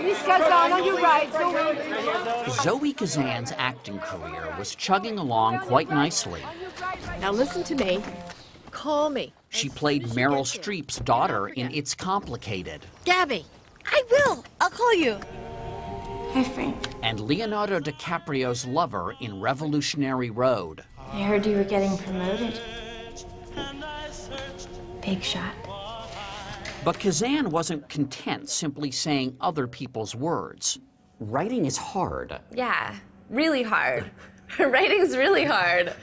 Miss Kazan, are you right, Zoe? Zoe Kazan's acting career was chugging along quite nicely. Now listen to me. Call me. She played Meryl Streep's daughter in It's Complicated. Gabby, I will. I'll call you. Hi, Frank. And Leonardo DiCaprio's lover in Revolutionary Road. I heard you were getting promoted. Big shot. But Kazan wasn't content simply saying other people's words. Writing is hard. Yeah, really hard. Writing's really hard.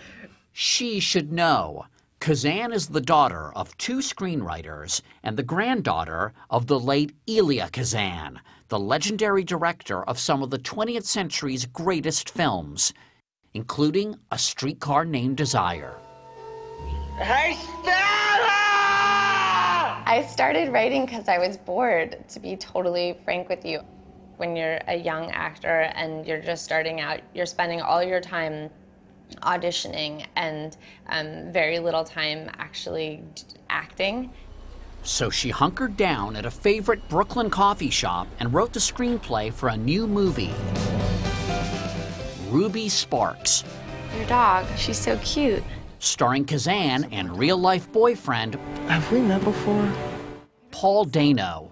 She should know. Kazan is the daughter of two screenwriters and the granddaughter of the late Elia Kazan, the legendary director of some of the 20th century's greatest films, including A Streetcar Named Desire. Hey, Stella! I started writing because I was bored, to be totally frank with you. When you're a young actor and you're just starting out, you're spending all your time auditioning and very little time actually acting. So she hunkered down at a favorite Brooklyn coffee shop and wrote the screenplay for a new movie, Ruby Sparks. Your dog, she's so cute. Starring Kazan and real-life boyfriend, Have we met before? Paul Dano.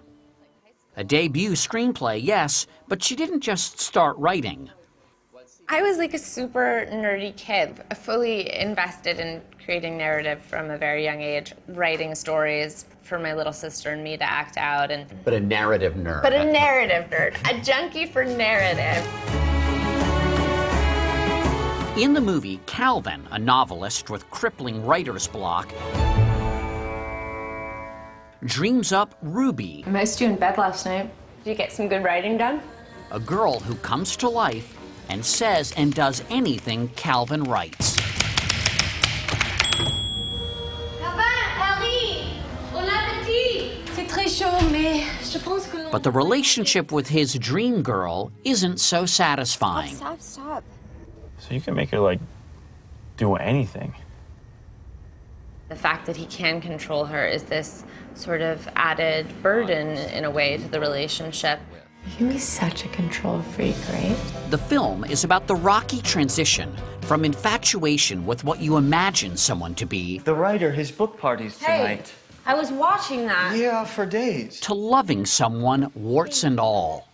A debut screenplay, yes, but she didn't just start writing. I was like a super nerdy kid, fully invested in creating narrative from a very young age, writing stories for my little sister and me to act out. But a narrative nerd. But a narrative nerd, a junkie for narrative. In the movie, Calvin, a novelist with crippling writer's block, dreams up Ruby, I missed you in bed last night. Did you get some good writing done? a girl who comes to life and says and does anything Calvin writes. But the relationship with his dream girl isn't so satisfying. Stop. So you can make her, like, do anything. The fact that he can control her is this sort of added burden, in a way, to the relationship. You can be such a control freak, right? The film is about the rocky transition from infatuation with what you imagine someone to be The writer, his book parties tonight. I was watching that. Yeah, for days. to loving someone, warts and all.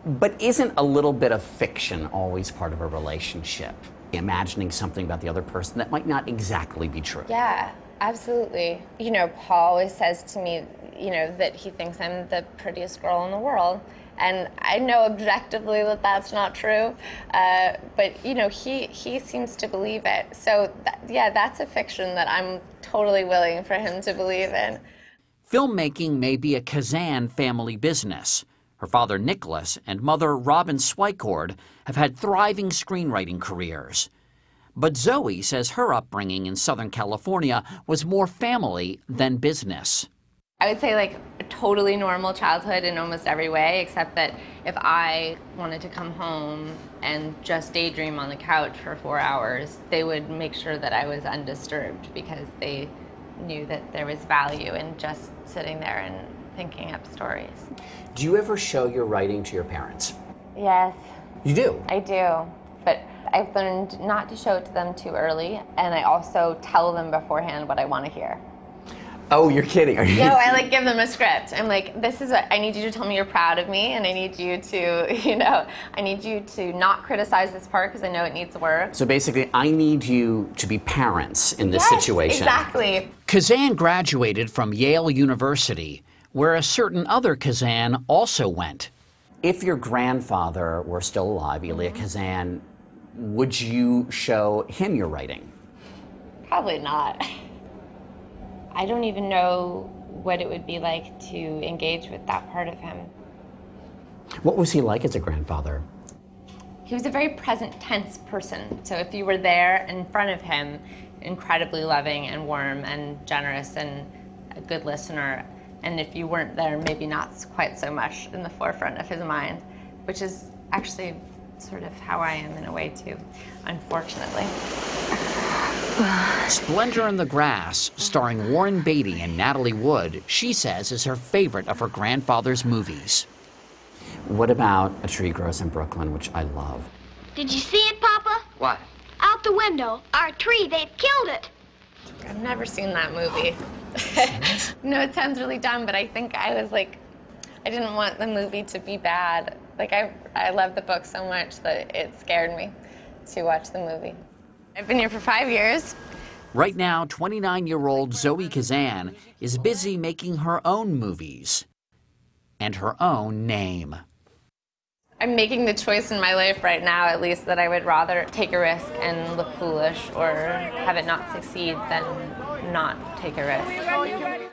But isn't a little bit of fiction always part of a relationship? Imagining something about the other person that might not exactly be true. Yeah, absolutely. You know, Paul always says to me, you know, that he thinks I'm the prettiest girl in the world. And I know objectively that that's not true. But, you know, he seems to believe it. So, yeah, that's a fiction that I'm totally willing for him to believe in. Filmmaking may be a Kazan family business. Her father, Nicholas, and mother, Robin Swicord, have had thriving screenwriting careers. But Zoe says her upbringing in Southern California was more family than business. I would say like a totally normal childhood in almost every way, except that if I wanted to come home and just daydream on the couch for 4 hours, they would make sure that I was undisturbed because they knew that there was value in just sitting there and thinking up stories. Do you ever show your writing to your parents? Yes, You do? I do. But I've learned not to show it to them too early, and I also tell them beforehand what I want to hear. Oh, you're kidding. Are you? No, I like give them a script. I'm like, this is what I need you to tell me you're proud of me, and I need you to, you know, I need you to not criticize this part because I know it needs work. So basically, I need you to be parents in this Yes, situation. Exactly. Kazan graduated from Yale University, where a certain other Kazan also went. If your grandfather were still alive, Elia Kazan, would you show him your writing? Probably not. I don't even know what it would be like to engage with that part of him. What was he like as a grandfather? He was a very present tense person. So if you were there in front of him, incredibly loving and warm and generous and a good listener. And if you weren't there, maybe not quite so much in the forefront of his mind, which is actually sort of how I am in a way too, unfortunately. Splendor in the Grass, starring Warren Beatty and Natalie Wood, she says is her favorite of her grandfather's movies. What about A Tree Grows in Brooklyn, which I love? Did you see it, Papa? What? Out the window. Our tree, they've killed it. I've never seen that movie. No, it sounds really dumb, but I think I was like, I didn't want the movie to be bad. Like, I love the book so much that it scared me to watch the movie. I've been here for 5 years. Right now, 29-year-old Zoe Kazan is busy making her own movies and her own name. I'm making the choice in my life right now, at least, that I would rather take a risk and look foolish or have it not succeed than not take a risk.